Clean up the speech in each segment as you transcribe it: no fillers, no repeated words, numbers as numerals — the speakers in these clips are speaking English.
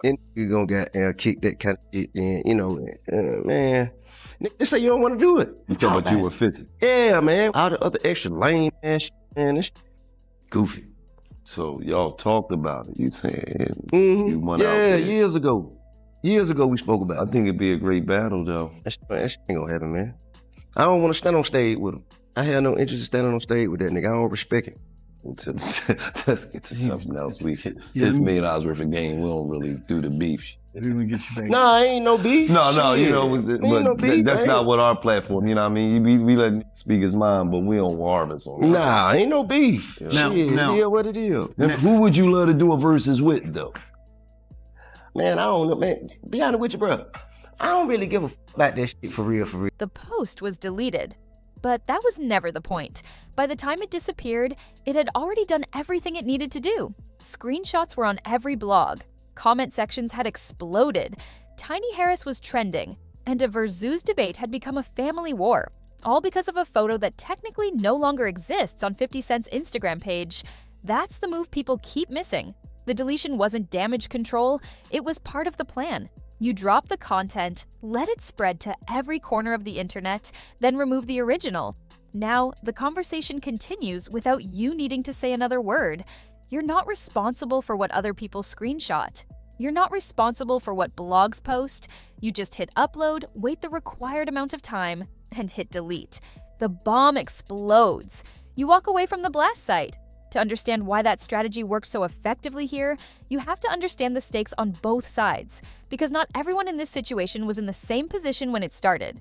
And you gonna get kick that kind of shit, and man. Nigga say you don't want to do it. You talking about you were 50? Yeah, man. All the other extra lame ass shit, man. This shit goofy. So y'all talked about it. You said Mm-hmm. you went out there. Years ago. Years ago we spoke about I it. think it'd be a great battle though. That shit ain't gonna happen, man. I don't want to stand on stage with him. I have no interest in standing on stage with that nigga. I don't respect him. Let's get to something else. This $1 million worth of game. We don't really do the beef shit. Nah, ain't no beef. No, Shit. but no beef, that's ain't. not what our platform. You know what I mean? We let him speak his mind, but we don't harvest on that. Nah, ain't no beef. Yeah. Shit, it is what it is. Who would you love to do a versus with though? Man, I don't know, man. Be honest with you, bro. I don't really give a about that shit for real, for real. The post was deleted. But that was never the point. By the time it disappeared, it had already done everything it needed to do. Screenshots were on every blog. Comment sections had exploded. Tiny Harris was trending. And a Verzuz debate had become a family war. All because of a photo that technically no longer exists on 50 Cent's Instagram page. That's the move people keep missing. The deletion wasn't damage control, it was part of the plan. You drop the content, let it spread to every corner of the internet, then remove the original. Now, the conversation continues without you needing to say another word. You're not responsible for what other people screenshot. You're not responsible for what blogs post. You just hit upload, wait the required amount of time, and hit delete. The bomb explodes. You walk away from the blast site. To understand why that strategy works so effectively here, you have to understand the stakes on both sides, because not everyone in this situation was in the same position when it started.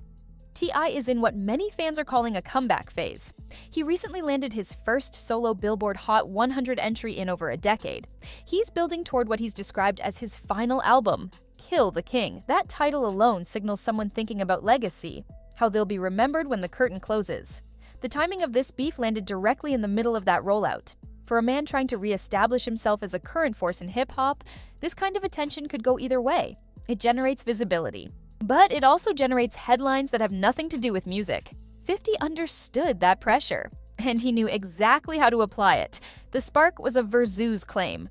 T.I. is in what many fans are calling a comeback phase. He recently landed his first solo Billboard Hot 100 entry in over a decade. He's building toward what he's described as his final album, Kill the King. That title alone signals someone thinking about legacy, how they'll be remembered when the curtain closes. The timing of this beef landed directly in the middle of that rollout. For a man trying to re-establish himself as a current force in hip-hop, this kind of attention could go either way. It generates visibility. But it also generates headlines that have nothing to do with music. 50 understood that pressure, and he knew exactly how to apply it. The spark was a Verzuz claim.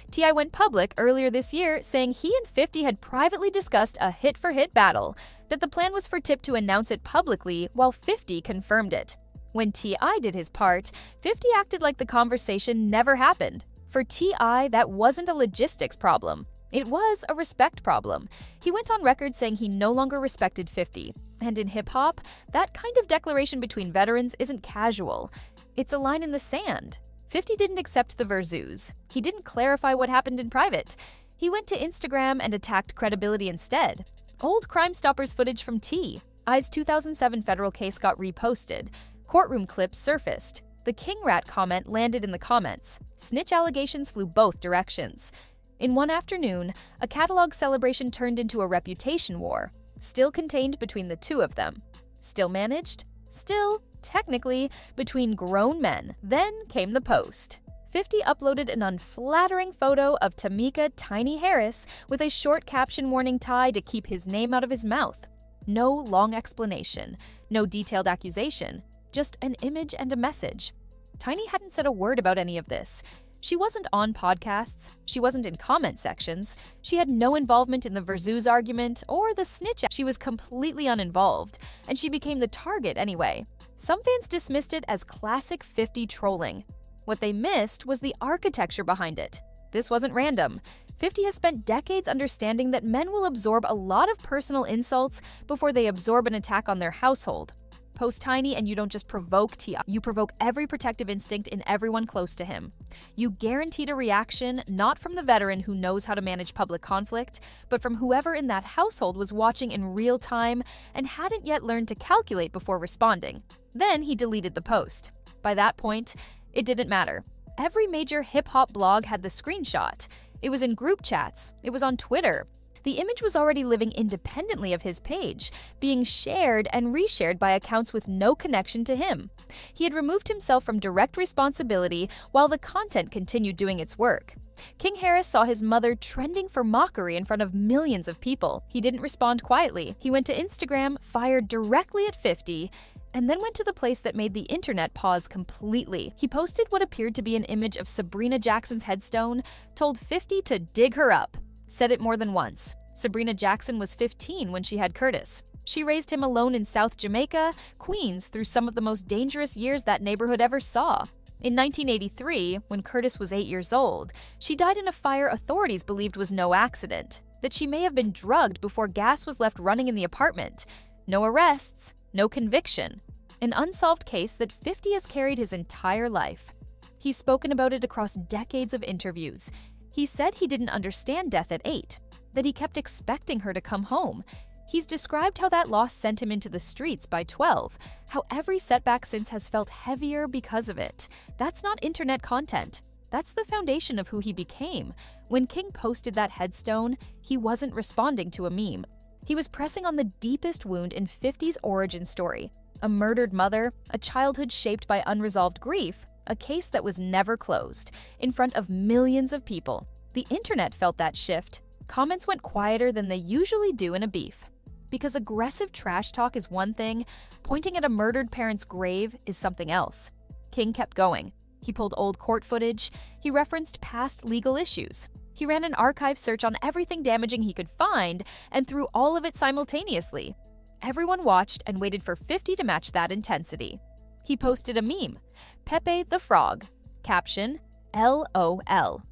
T.I. went public earlier this year saying he and 50 had privately discussed a hit-for-hit battle, that the plan was for Tip to announce it publicly while 50 confirmed it. When T.I. did his part, 50 acted like the conversation never happened. For T.I., that wasn't a logistics problem. It was a respect problem. He went on record saying he no longer respected 50. And in hip-hop, that kind of declaration between veterans isn't casual. It's a line in the sand. 50 didn't accept the Verzuz. He didn't clarify what happened in private. He went to Instagram and attacked credibility instead. Old Crime Stoppers footage from T.I.'s 2007 federal case got reposted. Courtroom clips surfaced. The King Rat comment landed in the comments. Snitch allegations flew both directions. In one afternoon, a catalog celebration turned into a reputation war, still contained between the two of them. Still managed? Still, technically, between grown men. Then came the post. 50 uploaded an unflattering photo of Tamika Tiny Harris with a short caption warning Ty to keep his name out of his mouth. No long explanation, no detailed accusation. Just an image and a message. Tiny hadn't said a word about any of this. She wasn't on podcasts, she wasn't in comment sections, she had no involvement in the Verzuz argument or the snitch. She was completely uninvolved, and she became the target anyway. Some fans dismissed it as classic 50 trolling. What they missed was the architecture behind it. This wasn't random. 50 has spent decades understanding that men will absorb a lot of personal insults before they absorb an attack on their household. Post Tiny and you don't just provoke T.I., you provoke every protective instinct in everyone close to him. You guaranteed a reaction not from the veteran who knows how to manage public conflict, but from whoever in that household was watching in real time and hadn't yet learned to calculate before responding. Then he deleted the post. By that point, it didn't matter. Every major hip-hop blog had the screenshot. It was in group chats. It was on Twitter. The image was already living independently of his page, being shared and reshared by accounts with no connection to him. He had removed himself from direct responsibility while the content continued doing its work. King Harris saw his mother trending for mockery in front of millions of people. He didn't respond quietly. He went to Instagram, fired directly at 50, and then went to the place that made the internet pause completely. He posted what appeared to be an image of Sabrina Jackson's headstone, told 50 to dig her up. said it more than once. Sabrina Jackson was 15 when she had Curtis. She raised him alone in South Jamaica, Queens, through some of the most dangerous years that neighborhood ever saw. In 1983, when Curtis was 8 years old, she died in a fire authorities believed was no accident, that she may have been drugged before gas was left running in the apartment. No arrests, no conviction. An unsolved case that 50 has carried his entire life. He's spoken about it across decades of interviews. He said he didn't understand death at 8, that he kept expecting her to come home. He's described how that loss sent him into the streets by 12, how every setback since has felt heavier because of it. That's not internet content. That's the foundation of who he became. When King posted that headstone, he wasn't responding to a meme. He was pressing on the deepest wound in 50's origin story. A murdered mother, a childhood shaped by unresolved grief, a case that was never closed, in front of millions of people. The internet felt that shift. Comments went quieter than they usually do in a beef. Because aggressive trash talk is one thing, pointing at a murdered parent's grave is something else. King kept going. He pulled old court footage. He referenced past legal issues. He ran an archive search on everything damaging he could find and threw all of it simultaneously. Everyone watched and waited for 50 to match that intensity. He posted a meme, Pepe the Frog, caption, LOL.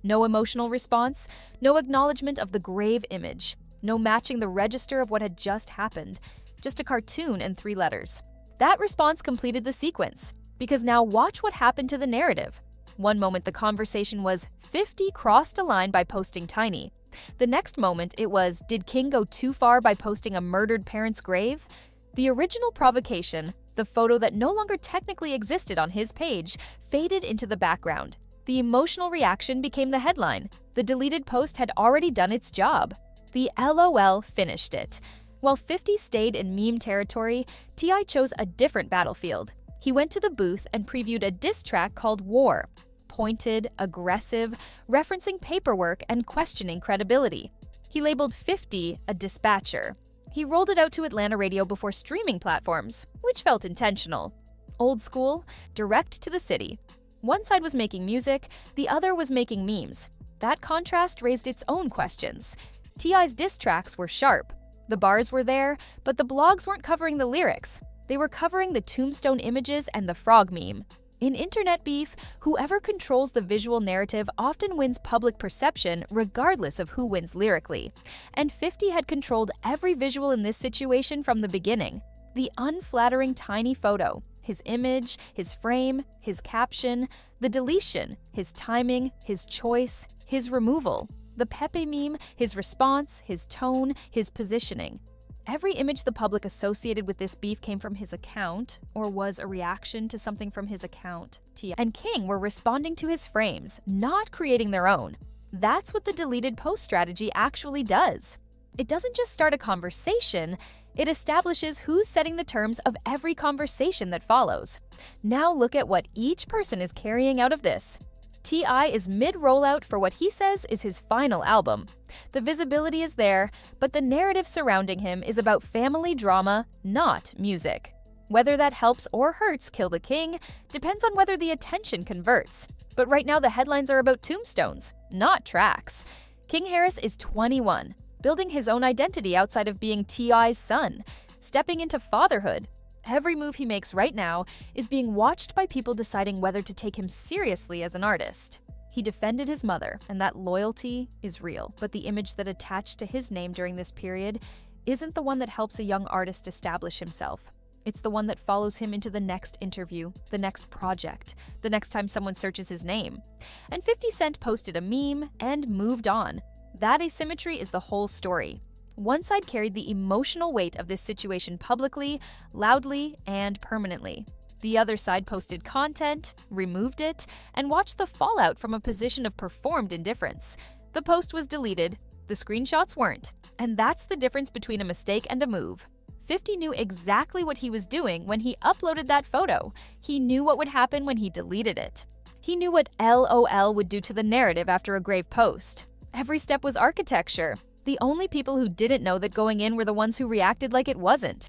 No emotional response, no acknowledgement of the grave image, no matching the register of what had just happened, just a cartoon and 3 letters. That response completed the sequence, because now watch what happened to the narrative. One moment the conversation was 50 crossed a line by posting tiny. The next moment it was, did King go too far by posting a murdered parent's grave? The original provocation, the photo that no longer technically existed on his page, faded into the background. The emotional reaction became the headline. The deleted post had already done its job. The LOL finished it. While 50 stayed in meme territory, T.I. chose a different battlefield. He went to the booth and previewed a diss track called War. Pointed, aggressive, referencing paperwork and questioning credibility. He labeled 50 a dispatcher. He rolled it out to Atlanta radio before streaming platforms, which felt intentional. Old school, direct to the city. One side was making music, the other was making memes. That contrast raised its own questions. T.I.'s diss tracks were sharp. The bars were there, but the blogs weren't covering the lyrics. They were covering the tombstone images and the frog meme. In internet beef, whoever controls the visual narrative often wins public perception regardless of who wins lyrically. And 50 had controlled every visual in this situation from the beginning. The unflattering tiny photo, his image, his frame, his caption, the deletion, his timing, his choice, his removal, the Pepe meme, his response, his tone, his positioning. Every image the public associated with this beef came from his account, or was a reaction to something from his account. T.I. and King were responding to his frames, not creating their own. That's what the deleted post strategy actually does. It doesn't just start a conversation, it establishes who's setting the terms of every conversation that follows. Now look at what each person is carrying out of this. T.I. is mid-rollout for what he says is his final album. The visibility is there, but the narrative surrounding him is about family drama, not music. Whether that helps or hurts Kill the King depends on whether the attention converts. But right now the headlines are about tombstones, not tracks. King Harris is 21, building his own identity outside of being T.I.'s son, stepping into fatherhood. Every move he makes right now is being watched by people deciding whether to take him seriously as an artist. He defended his mother, and that loyalty is real, but the image that attached to his name during this period isn't the one that helps a young artist establish himself. It's the one that follows him into the next interview, the next project, the next time someone searches his name. And 50 Cent posted a meme and moved on. That asymmetry is the whole story. One side carried the emotional weight of this situation publicly, loudly, and permanently. The other side posted content, removed it, and watched the fallout from a position of performed indifference. The post was deleted, the screenshots weren't, and that's the difference between a mistake and a move. 50 knew exactly what he was doing when he uploaded that photo. He knew what would happen when he deleted it. He knew what LOL would do to the narrative after a grave post. Every step was architecture. The only people who didn't know that going in were the ones who reacted like it wasn't.